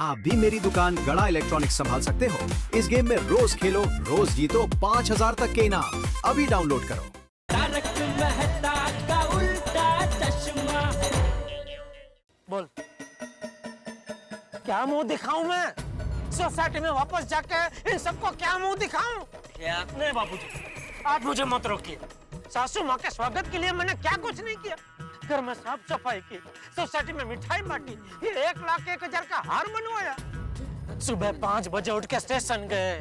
आप भी मेरी दुकान गड़ा इलेक्ट्रॉनिक्स संभाल सकते हो। इस गेम में रोज खेलो, रोज जीतो 5000 तक के इनाम। अभी डाउनलोड करो। तारक मेहता का उल्टा चश्मा। बोल, क्या मुंह दिखाऊं मैं? सोसाइटी में वापस जाके इन सबको क्या मुंह दिखाऊं? नहीं बाबूजी, आज मुझे मत रोकिए। सासू माँ के स्वागत के लिए मैंने क्या कुछ नहीं किया। घर में साफ सफाई की, सोसाइटी में मिठाई बांटी, ये 1,01,000 का हार बनवाया। सुबह 5 बजे उठ के स्टेशन गए,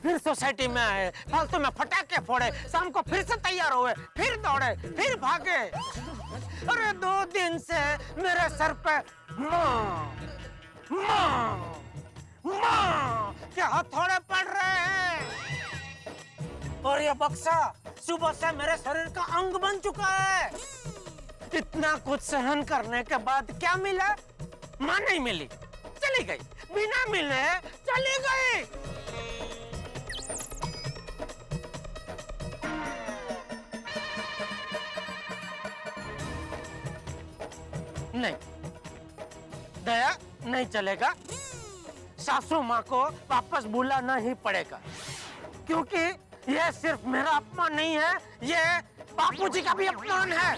फिर सोसाइटी में आए, फालतू में फटाके फोड़े, शाम को फिर से तैयार हुए, फिर दौड़े, फिर भागे। अरे 2 दिन से मेरे सर पे माँ के हथौड़े पड़ रहे हैं। और ये बक्सा सुबह से मेरे शरीर का अंग बन चुका है। इतना कुछ सहन करने के बाद क्या मिला? माँ नहीं मिली, चली गई। बिना मिले चली गई। नहीं दया, नहीं चलेगा। सासू माँ को वापस बुलाना ही पड़ेगा, क्योंकि ये सिर्फ मेरा अपमान नहीं है, ये बापूजी का भी अपमान है।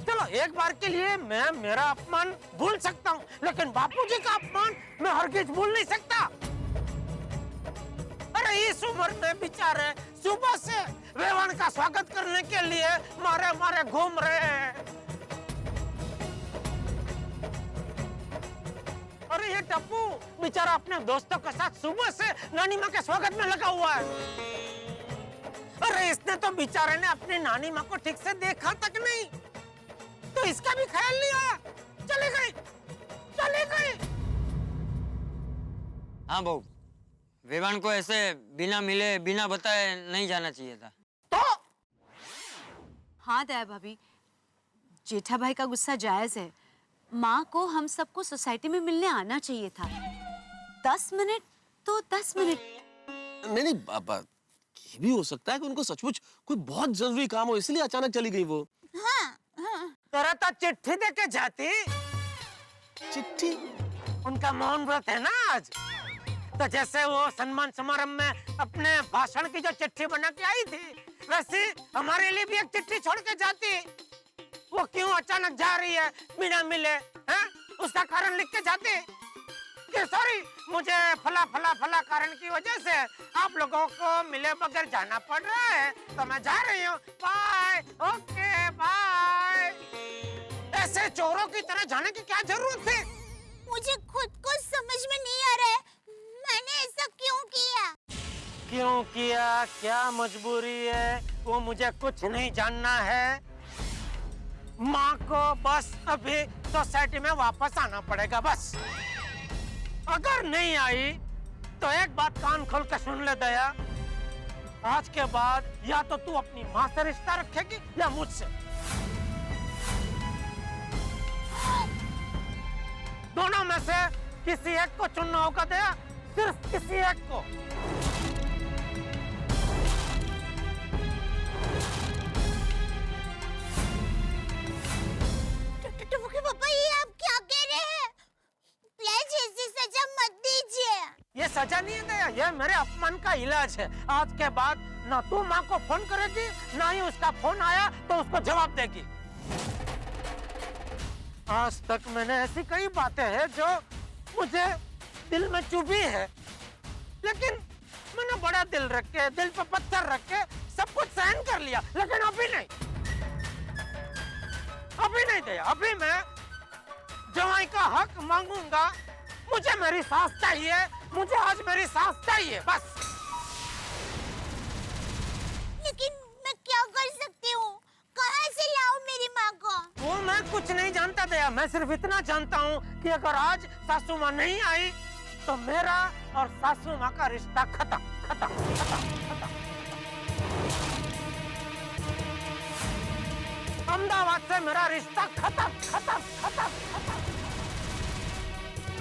चलो एक बार के लिए मैं मेरा अपमान भूल सकता हूँ, लेकिन बापूजी का अपमान मैं हरगिज भूल नहीं सकता। अरे इस उम्र में बेचारे सुबह से वेवान का स्वागत करने के लिए मारे मारे घूम रहे हैं। अरे ये टप्पू बेचारा अपने दोस्तों के साथ सुबह से नानी माँ के स्वागत में लगा हुआ है। अरे इसने तो बेचारे ने अपनी नानी माँ को ठीक से देखा तक नहीं, तो इसका भी ख्याल नहीं आया। चली गई, चली गई। हाँ बहू, वेवान को ऐसे बिना मिले बिना बताए नहीं जाना चाहिए था। तो हाँ दया भाभी, जेठा भाई का गुस्सा जायज है। माँ को हम सबको सोसाइटी में मिलने आना चाहिए था। 10 मिनट तो 10 मिनट। नहीं पापा, ये भी हो सकता है कि उनको सचमुच कोई बहुत जरूरी काम हो, इसलिए अचानक चली गई वो। हाँ। तेरा तो चिट्ठी दे के जाती। चिट्ठी? उनका मौन व्रत है ना आज, तो जैसे वो सम्मान समारोह में अपने भाषण की जो चिट्ठी बना के आई थी, वैसे हमारे लिए भी एक चिट्ठी छोड़ के जाती। वो क्यों अचानक जा रही है बिना मिले, हैं? उसका कारण लिख के जाते कि सॉरी, मुझे फला फला फला कारण की वजह से आप लोगों को मिले बगैर जाना पड़ रहा है, तो मैं जा रही हूँ, बाय, ओके बाय। ऐसे चोरों की तरह जाने की क्या जरूरत थी? मुझे खुद को समझ में नहीं आ रहा है, मैंने ऐसा क्यों किया? क्यों किया, क्या मजबूरी है, वो मुझे कुछ नहीं जानना है। माँ को बस अभी सोसाइटी में वापस आना पड़ेगा बस। अगर नहीं आई तो एक बात कान खोल के सुन ले दया, आज के बाद या तो तू अपनी माँ से रिश्ता रखेगी या मुझसे। दोनों में से किसी एक को चुनना होगा दया, सिर्फ किसी एक को। पापा, ये आप क्या कह रहे हैं? प्लीज ऐसी सजा मत दीजिए। ये सजा नहीं है दया, ये मेरे अपमान का इलाज है। आज के बाद ना तू माँ को फोन करेगी, ना ही उसका फोन आया तो उसको जवाब देगी। आज तक मैंने ऐसी कई बातें हैं जो मुझे दिल में चुभी है, लेकिन मैंने बड़ा दिल रख के, दिल पे पत्थर रख के सब कुछ सहन कर लिया, लेकिन अभी नहीं, अभी नहीं दया। अभी मैं जवाई का हक मांगूंगा। मुझे मेरी सास चाहिए, मुझे आज मेरी सास चाहिए बस। लेकिन मैं क्या कर सकती हूँ? कहाँ से लाऊं मेरी माँ को? वो मैं कुछ नहीं जानता दया, मैं सिर्फ इतना जानता हूँ कि अगर आज सासू माँ नहीं आई तो मेरा और सासू माँ का रिश्ता खत्म खत्म खत्म खत्म। अहमदाबाद से मेरा रिश्ता खत्म खत्म खत्म खत्म।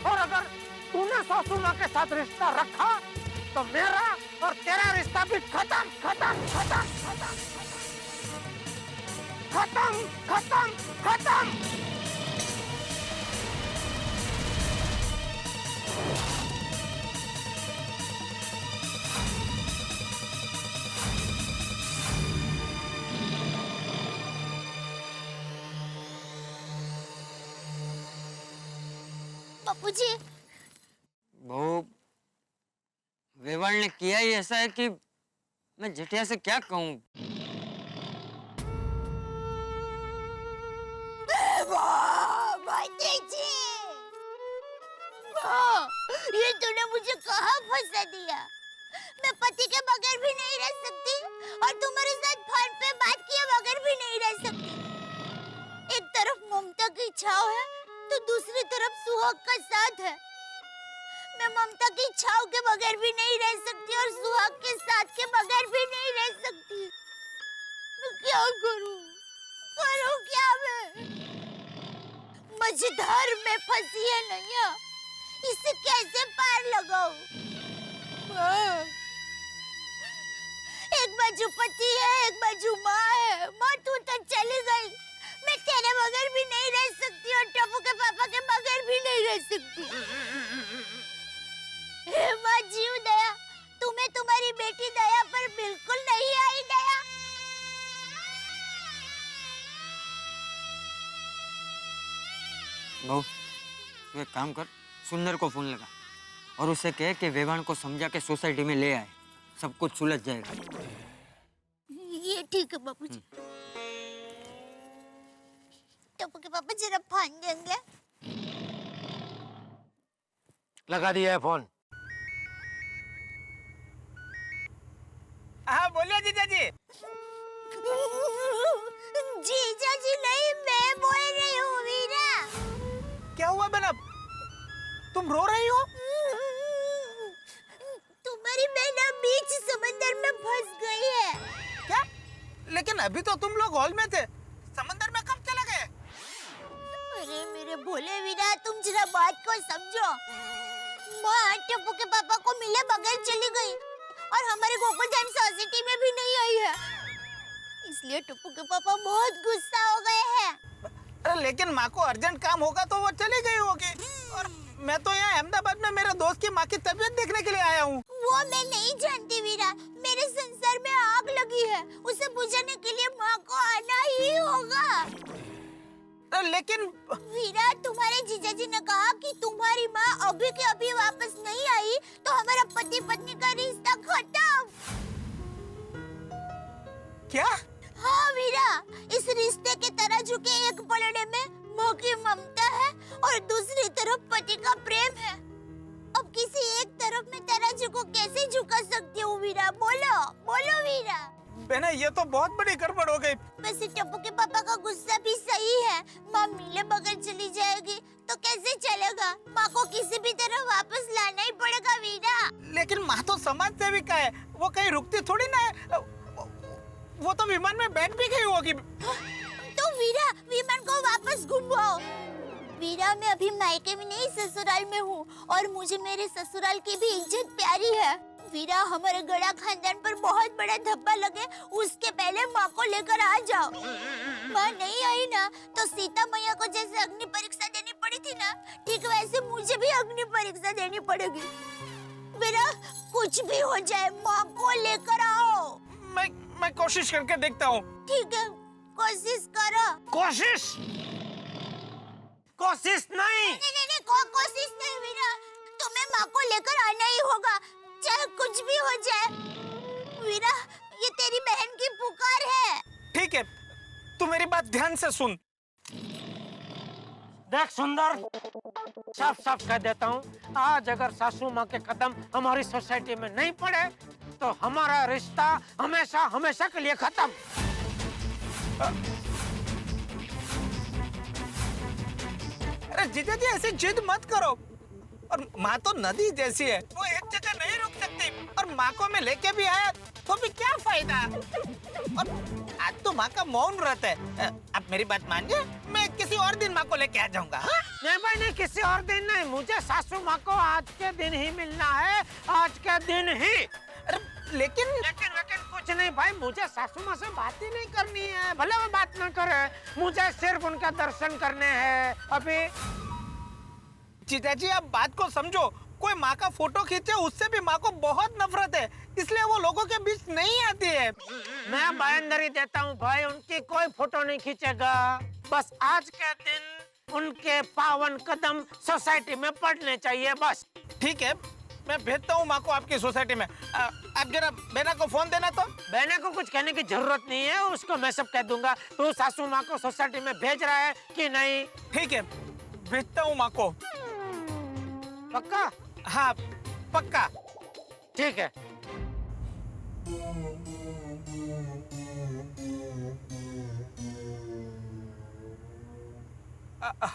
और अगर तूने सासू माँ के साथ रिश्ता रखा तो मेरा और तेरा रिश्ता भी खत्म खत्म खत्म खत्म खत्म खत्म खत्म। बापूजी, बहू, वेवाण ने किया ही ऐसा है कि मैं जेठिया से क्या कहूँ। ये तूने मुझे कहाँ फंसा दिया? मैं पति के बगैर भी नहीं रह सकती और तुम्हारे साथ फोन पे बात किए बगैर भी नहीं रह सकती। एक तरफ ममता की छाव है तो दूसरी तरफ सुहाग का साथ है। मैं ममता की छाव के बगैर भी नहीं रह सकती और सुहाग के साथ के बगैर भी नहीं रह सकती। मैं क्या करूं? करूं क्या मैं? मझधार में फंसी है नैया, इसे कैसे पार लगाऊं? एक बाजू पति है, एक बाजू माँ है। माँ तू तो चली गई, मैं तेरे बगैर भी नहीं रह सकती और टप्पू के पापा के बगैर भी नहीं रह सकती। हे माँ जीव दया, तुम्हें तुम्हारी बेटी दया पर बिल्कुल नहीं आई दया। बहू, तू एक काम कर, सुंदर को फोन लगा और उसे कहे कि वेवाण को समझा के सोसाइटी में ले आए, सब कुछ सुलझ जाएगा। ये ठीक है बापूजी। टप्पू के पापा जरा फोन देंगे? लगा दिया है फोन। हाँ बोलिए जीजा जी। जीजा जी नहीं, मैं बोल रही हूँ वीरा। क्या हुआ बेटा, तुम रो रही हो? तुम्हारी बहन बीच समंदर में फंस गई है। क्या? लेकिन अभी तो तुम लोग हॉल में थे, समंदर में कब चले गए? अरे मेरे भोले वीरा, तुम जरा बात को समझो। माँ टप्पू के पापा को मिले बगैर चली गई और हमारे गोकुलधाम सोसाइटी में भी नहीं आई है, इसलिए टप्पू के पापा बहुत गुस्सा हो गए हैं। अरे लेकिन माँ को अर्जेंट काम होगा तो वो चली गई होगी, और मैं तो यहाँ अहमदाबाद में मेरे दोस्त की माँ की तबीयत देखने के लिए आया हूँ। वो मैं नहीं जानती वीरा, मेरे संसार में आग लगी है, उसे बुझाने के लिए माँ को आना ही होगा। लेकिन वीरा, तुम्हारे जीजाजी ने कहा कि तुम्हारी माँ अभी के अभी वापस नहीं आई तो हमारा पति पत्नी का रिश्ता खत्म। क्या? हाँ वीरा, इस रिश्ते के तराजू के एक पलड़े में माँ की ममता है और दूसरी तरफ पति का प्रेम है। अब किसी एक तरफ में तराजू को कैसे झुका सकती हूँ वीरा? बोलो बोलो वीरा। बहना, ये तो बहुत बड़ी गड़बड़ हो गई। वैसे टप्पू के पापा का गुस्सा भी सही है, माँ मिले बगैर चली जाएगी तो कैसे चलेगा? माँ को किसी भी तरह वापस लाना ही पड़ेगा वीरा। लेकिन माँ तो समाज सेविका है, वो कहीं रुकती थोड़ी ना है। वो तो विमान में बैठ भी गई होगी। तो वीरा, विमान को वापस घुमाओ। वीरा, मैं अभी मायके में नहीं ससुराल में हूँ और मुझे मेरे ससुराल की भी इज्जत प्यारी है। वीरा, हमारे गड़ा खानदान पर बहुत बड़ा धब्बा लगे उसके पहले माँ को लेकर आ जाओ। माँ नहीं आई ना तो सीता मैया को जैसे अग्नि परीक्षा देनी पड़ी थी ना, ठीक वैसे मुझे भी अग्नि परीक्षा देनी पड़ेगी। वीरा, कुछ भी हो जाए माँ को लेकर आओ। मैं कोशिश करके देखता हूँ। ठीक है, कोशिश करो। कोशिश? कोशिश नहीं। नहीं, कोशिश नहीं वीरा, तुम्हें माँ को लेकर आना ही होगा, चाहे कुछ भी हो जाए। वीरा, ये तेरी बहन की पुकार है। ठीक है, तू मेरी बात ध्यान से सुन। देख सुंदर, साफ साफ कह देता हूँ, आज अगर सासू माँ के कदम हमारी सोसाइटी में नहीं पड़े तो हमारा रिश्ता हमेशा हमेशा के लिए खत्म। अरे जीजा जी, ऐसी जिद मत करो। और माँ तो नदी जैसी है, वो एक जगह नहीं रुक सकती, और माँ को मैं लेके भी आया तो भी क्या फायदा? और आज तो माँ का मौन व्रत है। अब मेरी बात मानिए, मैं किसी और दिन माँ को लेके आ जाऊंगा। हाँ? नहीं भाई नहीं, किसी और दिन नहीं, मुझे सासू माँ को आज के दिन ही मिलना है, आज के दिन ही। अरे लेकिन कुछ नहीं भाई, मुझे सासू माँ से बात ही नहीं करनी है, भले वो बात ना करे, मुझे सिर्फ उनका दर्शन करने हैं अभी। जीजा जी, आप बात को समझो, कोई माँ का फोटो खींचे उससे भी माँ को बहुत नफरत है, इसलिए वो लोगों के बीच नहीं आती है। मैं बायंदरी देता हूँ भाई, उनकी कोई फोटो नहीं खींचेगा, बस आज के दिन उनके पावन कदम सोसाइटी में पड़ने चाहिए बस। ठीक है, मैं भेजता हूँ माँ को आपकी सोसाइटी में। आप जरा बेना को फोन देना तो। बहने को कुछ कहने की जरूरत नहीं है, उसको मैं सब कह दूंगा। तू सासू माँ को सोसाइटी में भेज रहा है कि नहीं? ठीक है, भेजता हूँ माँ को। पक्का? हाँ पक्का। ठीक है।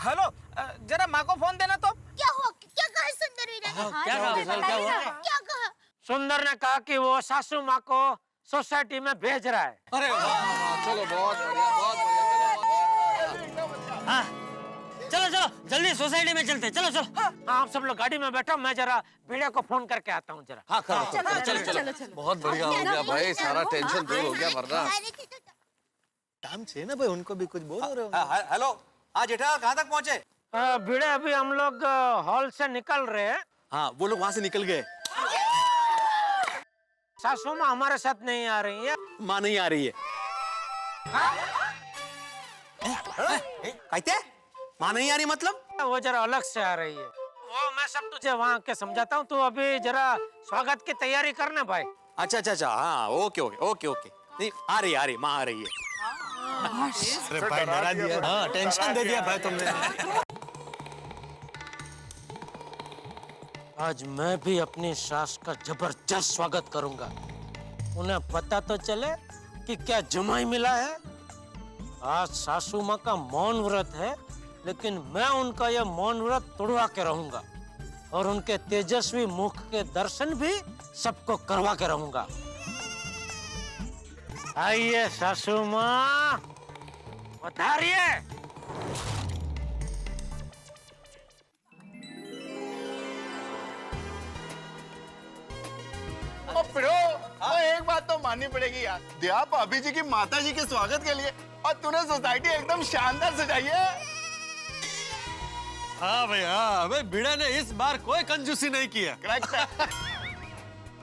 हेलो, जरा माँ को फोन देना तो। क्या हुआ? क्या कहा सुंदर वीरा ने? हाँ, क्या जी, कहा? बताइए क्या हुआ? ना। क्या कहा? सुंदर ने कहा कि वो सासू माँ को सोसाइटी में भेज रहा है। अरे वाह, वाह, चलो बहुत बढ़िया, बहुत बढ़िया। हाँ चलो चलो जल्दी सोसाइटी में चलते, चलो चलो। हाँ, आप सब लोग गाड़ी में बैठो, मैं जरा भिड़े को फोन करके आता हूँ जरा। हाँ चलो चलो, बहुत बढ़िया हो गया भाई, सारा टेंशन दूर हो गया वरना। काम चाहिए ना भाई, उनको भी कुछ बोल रहे हो। हेलो, हाँ जेठा कहाँ तक पहुँचे? भिड़े अभी हम लोग हॉल से निकल रहे हैं। हाँ वो लोग वहाँ से निकल गए। सासू माँ हमारे साथ नहीं आ रही है। माँ नहीं आ रही है। कहते माँ नहीं आ रही मतलब? वो जरा अलग से आ रही है। वो मैं सब तुझे वहाँ के समझाता हूँ, तू अभी जरा स्वागत की तैयारी करना भाई। अच्छा, हाँ ओके नहीं आ रही माँ आ रही है। अरे भाई डरा दिया। हाँ टेंशन दे दिया भाई तुमने। आज मैं भी अपनी सास का जबरदस्त स्वागत करूंगा। उन्हें पता तो चले कि क्या जमाई मिला है। आज सासू माँ का मौन व्रत है, लेकिन मैं उनका यह मौन व्रत तोड़वा के रहूंगा और उनके तेजस्वी मुख के दर्शन भी सबको करवा के रहूंगा। आइए सासू माँ, पधारिए। एक बात तो माननी पड़ेगी यार, दिया भाभी जी की माता जी के स्वागत के लिए और तूने सोसाइटी एकदम शानदार सजाई है। हाँ भाई, हाँ भाई, भिड़ा ने इस बार कोई कंजूसी नहीं किया। करेक्ट है।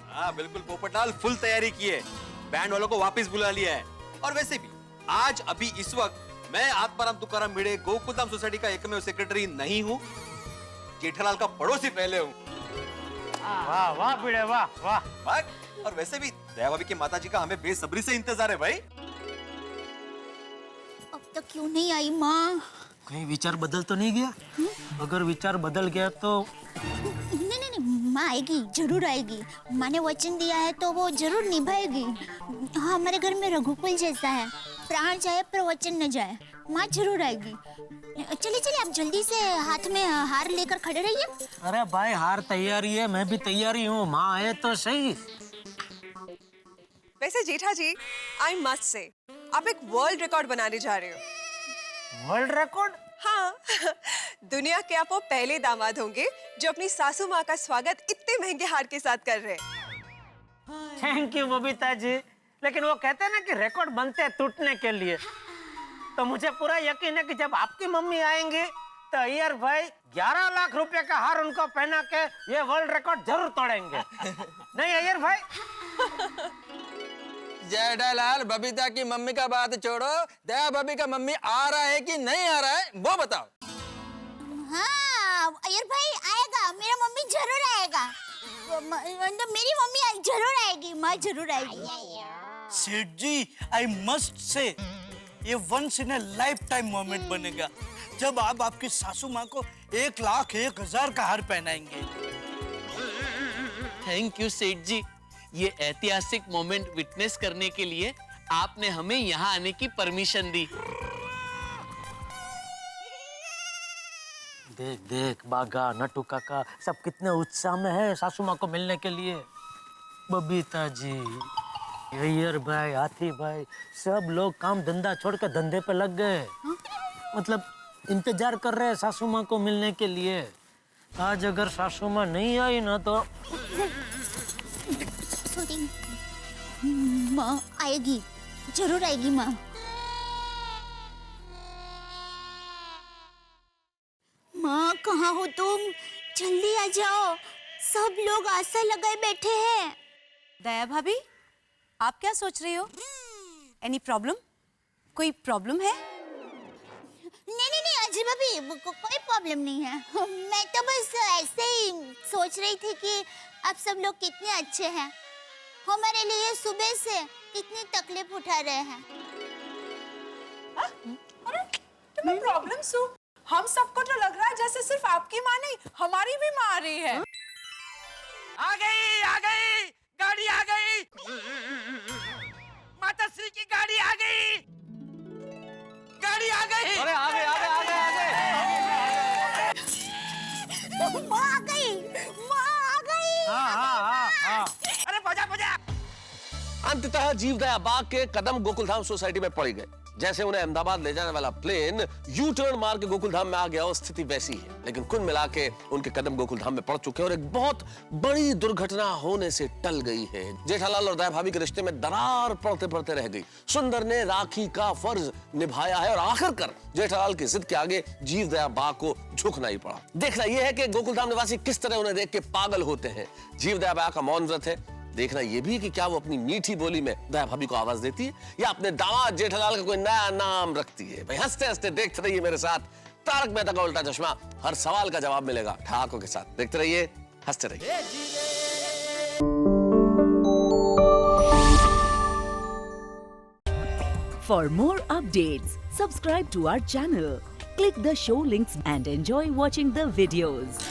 हाँ बिल्कुल, पोपटलाल फुल तैयारी की है, बैंड वालों को वापस बुला लिया है। और वैसे भी आज अभी इस वक्त मैं आत्माराम तुकाराम भिड़े गोकुलधाम सोसाइटी का एकमेव सेक्रेटरी नहीं हूँ, जेठालाल का पड़ोसी पहले हूँ। वाह वाह भिड़े, वाह वाह। और वैसे भी दया भाभी की माता जी का हमें बेसब्री से इंतजार है भाई। अब तक क्यों नहीं आई माँ? कहीं विचार बदल तो नहीं गया? अगर विचार बदल गया तो नहीं, माँ आएगी, जरूर आएगी। माँ ने वचन दिया है तो वो जरूर निभाएगी। हाँ, हमारे घर में रघुकुल जैसा है, प्राण जाए पर वचन न जाए। माँ जरूर आएगी। चलिए आप जल्दी से हाथ में हार लेकर खड़े रहिए। अरे भाई हार तैयारी है, मैं भी तैयारी हूँ, माँ आए तो सही। वैसे जेठा जी, आई मस्ट से आप एक वर्ल्ड रिकॉर्ड बनाने जा रहे हो। World record? हाँ दुनिया के आप वो पहले दामाद होंगे जो अपनी सासू माँ का स्वागत इतने महंगे हार के साथ कर रहे हैं। थैंक यू बबीता जी, लेकिन वो कहते हैं ना कि रिकॉर्ड बनते हैं टूटने के लिए, तो मुझे पूरा यकीन है कि जब आपकी मम्मी आएंगी तो अय्यर भाई 11 लाख रुपए का हार उनको पहना के ये वर्ल्ड रिकॉर्ड जरूर तोड़ेंगे। नहीं अय्यर भाई? जेठालाल, बबीता की मम्मी का बात छोड़ो, दया भाभी का मम्मी आ रहा है कि नहीं आ रहा है वो बताओ। हाँ, अय्यर भाई आएगा, मेरा मम्मी जरूर आएगा। मेरी मम्मी जरूर आएगी, माँ जरूर आएगी। सेठ जी, आई मस्ट से ये once in a lifetime moment बनेगा जब आप आपकी सासू माँ को 1,01,000 का हार पहनाएंगे। थैंक यू सेठ जी, ये ऐतिहासिक मोमेंट विटनेस करने के लिए आपने हमें यहाँ आने की परमिशन दी। देख देख बागा, नटू काका सब कितने उत्साह में है सासू माँ को मिलने के लिए। बबीता जी, अय्यर भाई, हाथी भाई, सब लोग काम धंधा छोड़ के धंधे पे लग गए। मतलब इंतजार कर रहे हैं सासू माँ को मिलने के लिए। आज अगर सासू माँ नहीं आई ना तो सॉरी, माँ आएगी, जरूर आएगी माँ। माँ कहाँ हो तुम? जल्दी आ जाओ, सब लोग आशा लगाए बैठे हैं। दया भाभी, आप क्या सोच रही हो? Any problem? कोई प्रॉब्लम है? नहीं, जी भाभी कोई प्रॉब्लम नहीं है। मैं तो बस ऐसे ही सोच रही थी कि आप सब लोग कितने अच्छे हैं, हमारे लिए सुबह से कितनी तकलीफ उठा रहे हैं। अरे तुम्हें प्रॉब्लम सु? हम सबको तो लग रहा है जैसे सिर्फ आपकी माँ नहीं, हमारी भी माँ आ रही है। आ गई गाड़ी आ गई, माता श्री की गाड़ी आ गई, गाड़ी आ गई। अरे आगे आगे आगे आगे। माँ आ गई, माँ आ गई। हाँ। अरे बजा। अंततः जीवदया बाग के कदम गोकुलधाम सोसाइटी में पड़ गए। जैसे उन्हें अहमदाबाद ले जाने वाला प्लेन यू टर्न मार के गोकुलधाम में आ गया, और स्थिति वैसी है। लेकिन कुल मिला के उनके कदम गोकुलधाम में पड़ चुके हैं और एक बहुत बड़ी दुर्घटना होने से टल गई है। जेठालाल और दया भाभी के रिश्ते में दरार पड़ते पड़ते रह गई। सुंदर ने राखी का फर्ज निभाया है और आखिरकार जेठालाल की जिद के आगे जीवदया बाग को झुकना ही पड़ा। देखना यह है कि गोकुलधाम निवासी किस तरह उन्हें देख के पागल होते हैं। जीवदया बाग का मौन व्रत है। देखना यह भी कि क्या वो अपनी मीठी बोली में दया भाभी को आवाज देती है या अपने दामाद जेठालाल का कोई नया नाम रखती है। भाई हंसते हंसते देखते रहिए मेरे साथ तारक मेहता का उल्टा चश्मा। हर सवाल का जवाब मिलेगा ठहाकों के साथ। देखते रहिए, हंसते रहिए। For more updates, subscribe to our channel, click the show links and enjoy watching the videos.